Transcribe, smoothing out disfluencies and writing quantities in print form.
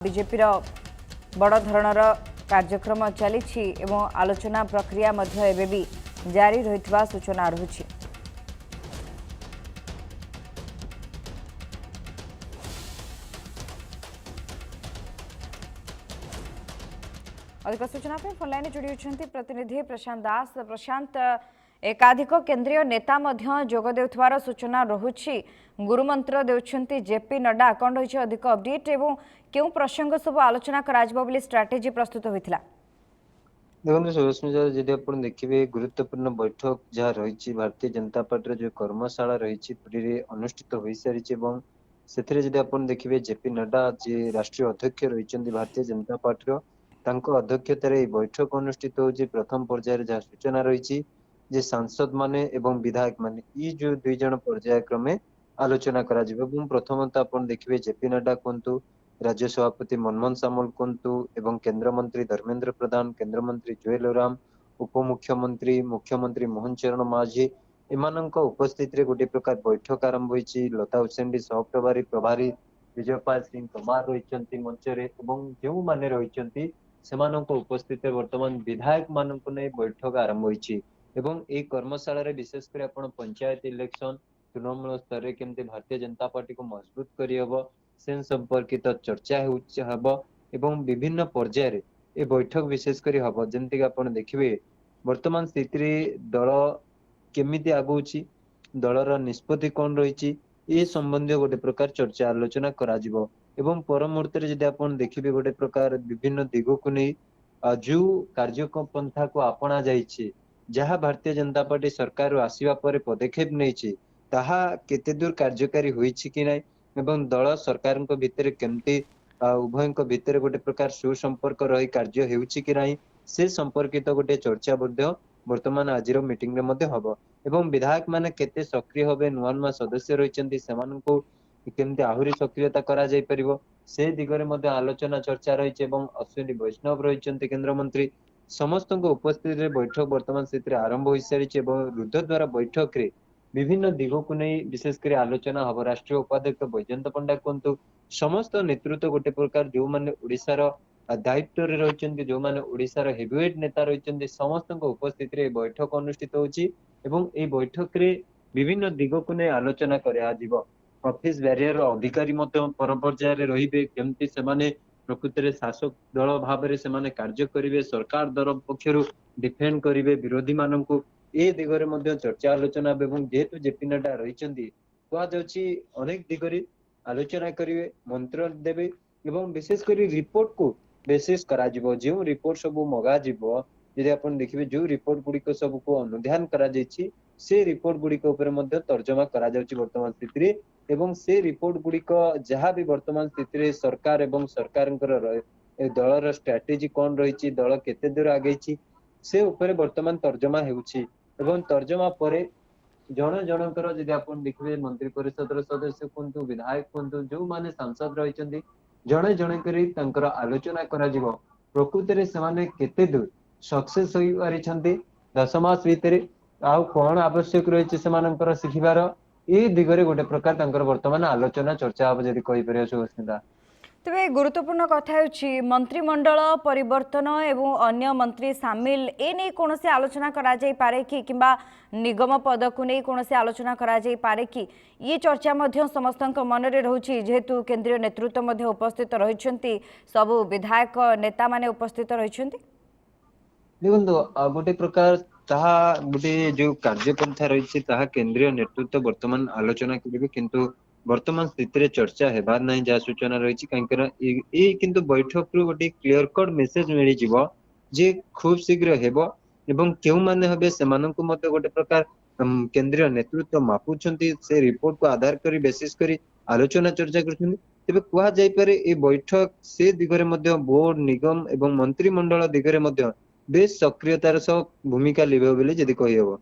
BJP बड़ धरणर कार्यक्रम चली आलोचना प्रक्रिया भी जारी रही सूचना रही। अधिक सूचना फोनलाइन जोड़ी होती प्रतिनिधि प्रशांत दास। प्रशांत, एकाधिक केंद्रीय नेता जोग देउथवार सूचना रहुछि। गुरुमंत्र देउछंती जेपी नड्डा। कौन रही अधिक अपडेट एवं क्यों प्रसंग सब आलोचना कराजिबो स्ट्राटेजी प्रस्तुत होइथिला? देखो सुस्मिता जी, देखिए गुरुत्वपूर्ण बैठक जहाँ रही भारतीय जनता पार्टी जो कर्मशाला रही पुरी अनुष्ठित हो सारी देखिए जेपी नड्डा जी राष्ट्रीय अध्यक्ष रही भारतीय जनता पार्टी अध्यक्षतार बैठक अनुष्ठित हो प्रथम पर्यायर जहाँ सूचना रही सांसद माने एवं विधायक माने ये जो दुई जन पर्याय क्रमे आलोचना करा प्रथमत आप देखिए जेपी नड्डा कहतु, राज्य सभापति मनमोहन सामल कहतु एवं केंद्र मंत्री धर्मेंद्र प्रधान, केंद्र मंत्री जुएल ओराम, उपमुख्यमंत्री मुख्यमंत्री मोहन चरण माझी एमानंक उपस्थित रे गोटे प्रकार बैठक आरंभ होईची। लता हुसैन सहप्रभारी प्रभारी विजयपाल सिंह तोमार रही मंचरे एवं जो माने रही उपस्थित वर्तमान विधायक मानक नहीं बैठक आरंभ होईची एवं ए कर्मशाला रे विशेषकर आपण पंचायत इलेक्शन तृणमूल स्तर रे केमते भारतीय जनता पार्टी को मजबूत करी हबो से संपर्कित चर्चा एवं विभिन्न पर्यायर ए बैठक विशेषकर हम जमती आप देखिए वर्तमान स्थिति दल केमिति आगुची दलर निष्पत्ति कौन रही ये संबंधी गोटे प्रकार चर्चा आलोचना करा एवं पर मुहूर्त जदि आप देखिए गोटे प्रकार विभिन्न दिग को नहीं जो कार्यपंथा को आपणा जाइए जहाँ भारतीय जनता पार्टी सरकार आसवा पर पदक्षेप नहीं ताहा केते दूर कार्यकारी होइछि कि नहीं एवं दल सरकार भितर केमती उभय भितर गोटे प्रकार सुसंपर्क रही कार्य हेउछि कि नहीं से संपर्कित गोटे चर्चा वर्तमान आज मीटिंग रे मध्य हबो एवं विधायक माने केते सक्रिय होबे नुआ नुआ सदस्य रहिचंती सेमानंको केमती आहुरी सक्रियता करा जाय परिबो से दिगरे मध्य आलोचना चर्चा रही एवं अश्विनी वैष्णव रहिचंती केंद्र मंत्री समस्त उपस्थित रे बैठक वर्तमान स्थिति आरंभ हो सारी रुद्धद्वारा बैठक रे विभिन्न दिग को नहीं विशेषकर आलोचना हम। राष्ट्रीय उपाध्यक्ष बैजयंत पंडा कहतु समस्त नेतृत्व गोटे प्रकार जो माने ओडिशार दायित्व रही जो माने ओडिशार हेवीवेट नेता रही समस्त उपस्थित रे बैठक अनुष्ठित होची एवं ए बैठक रे विभिन्न दिग को नहीं आलोचना करा ऑफिस बैरियर अधिकारी पर पर्यायर रहिबे केमती से प्रकृत में शासक दल भाव में कार्य करेंगे सरकार दल पक्षर डिफेंड करेंगे विरोधी मानक ए दिगरे मध्य चर्चा आलोचना एवं जेहेतु जेपी नड्डा रही अनेक दिगरे आलोचना करेंगे मंत्र देवे एवं विशेषकर रिपोर्ट को बेसिस करा जो रिपोर्ट सब मगा यदि आप देखिए जो रिपोर्ट गुड़िक सब को अनुधान करा से रिपोर्ट गुड़िक तर्जमा करा वर्तमान स्थिति एवं से रिपोर्ट गुड़िक जहाँ भी वर्तमान स्थिति सरकार एवं सरकार दलर स्ट्राटेजी कौन रही दल केते दूर आगे से ऊपर वर्तमान तर्जमा होउछि एवं तर्जमा परे जन जनकर जदि आप देखिए मंत्री परिषद सदस्य कहतु विधायक कहतु जो माने सांसद रही जड़े जड़े कर आलोचना करा प्रकृत में से केते दूर सक्सेस हो पारिछंती 10 मास भितर आउ कौन आवश्यक रही से शिखिबार ये दिगरे गोटे प्रकार वर्तमान आलोचना चर्चा हम जदि कहि परियो सुस्मिता। तेरे गुरुत्वपूर्ण कथा मंत्रिमंडल परिवर्तन एवं अन्य मंत्री सामिल ए नहीं कौन से आलोचना करा जाई पारे कि किंबा निगम पद को नहीं कौन से आलोचना करा जाई पारे कि ये चर्चा मध्य समस्त मन में रही जेहेतु केंद्रीय नेतृत्व उपस्थित रही सबु विधायक नेता माने उपस्थित रही देखो गोटे प्रकार ताहा गोटे जो कार्यपंथा रही केंद्रीय नेतृत्व वर्तमान आलोचना करेंगे किंतु वर्तमान स्थिति चर्चा हेबार नहीं जहाँ सूचना रही कहीं किंतु बैठक रु गोटे क्लियर कट मेसेज मिल जे खूब शीघ्र हेबो एवं क्यों माने हबे सेमानंकु मते गोटे प्रकार केंद्रीय नेतृत्व मापुछंती से रिपोर्ट को आधार करी बेसिस करी आलोचना चर्चा करछंती तेबे कुहा जाय पारे ए बैठक से दिगरे मध्य बोर्ड निगम एवं मंत्रिमंडल दिगरे मध्य बेस सक्रियतार सह भूमिका लिबे बोली जदि कहि हबो।